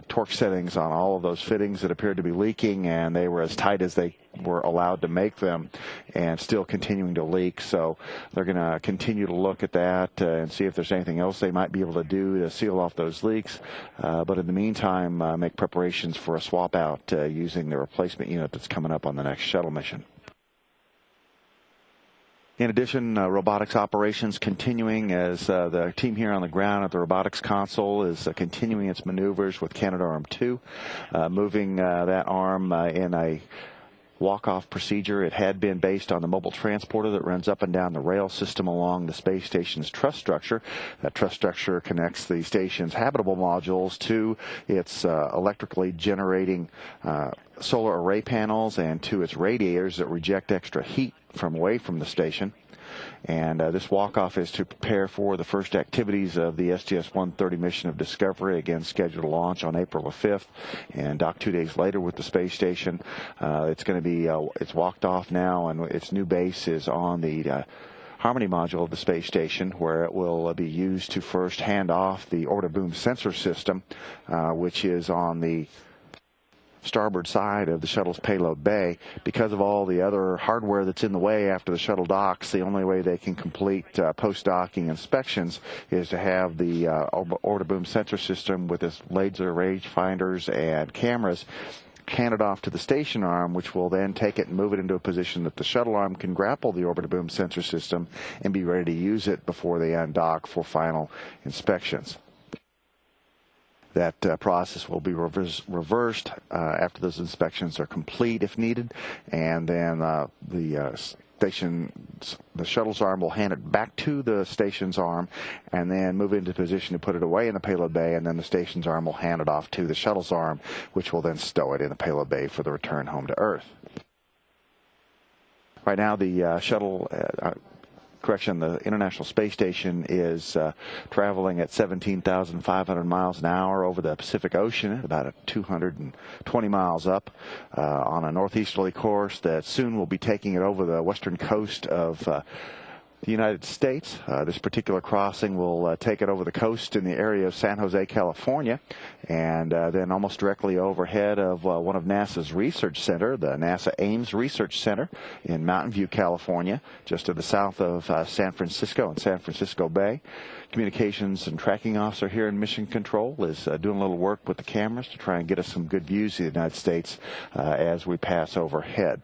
torque settings on all of those fittings that appeared to be leaking, and they were as tight as they were allowed to make them and still continuing to leak. So they're going to continue to look at that and see if there's anything else they might be able to do to seal off those leaks. But in the meantime, make preparations for a swap out using the replacement unit that's coming up on the next shuttle mission. In addition, robotics operations continuing as the team here on the ground at the robotics console is continuing its maneuvers with Canadarm2, moving that arm in a walk-off procedure. It had been based on the mobile transporter that runs up and down the rail system along the space station's truss structure. That truss structure connects the station's habitable modules to its electrically generating solar array panels and to its radiators that reject extra heat from away from the station. And this walk-off is to prepare for the first activities of the STS-130 mission of Discovery, again scheduled to launch on April the 5th and dock 2 days later with the space station. It's going to be, it's walked off now, and its new base is on the Harmony module of the space station, where it will be used to first hand off the orbiter boom sensor system, which is on the starboard side of the shuttle's payload bay. Because of all the other hardware that's in the way after the shuttle docks, the only way they can complete post-docking inspections is to have the orbiter boom sensor system with its laser range finders and cameras handed off to the station arm, which will then take it and move it into a position that the shuttle arm can grapple the orbiter boom sensor system and be ready to use it before they undock for final inspections. That process will be reversed after those inspections are complete, if needed, and then the shuttle's arm will hand it back to the station's arm and then move into position to put it away in the payload bay, and then the station's arm will hand it off to the shuttle's arm, which will then stow it in the payload bay for the return home to Earth. Right now, the shuttle the International Space Station is traveling at 17,500 miles an hour over the Pacific Ocean, about 220 miles up on a northeasterly course that soon will be taking it over the western coast of the United States. This particular crossing will take it over the coast in the area of San Jose, California, and then almost directly overhead of one of NASA's research center, the NASA Ames Research Center in Mountain View, California, just to the south of San Francisco and San Francisco Bay. Communications and tracking officer here in Mission Control is doing a little work with the cameras to try and get us some good views of the United States as we pass overhead.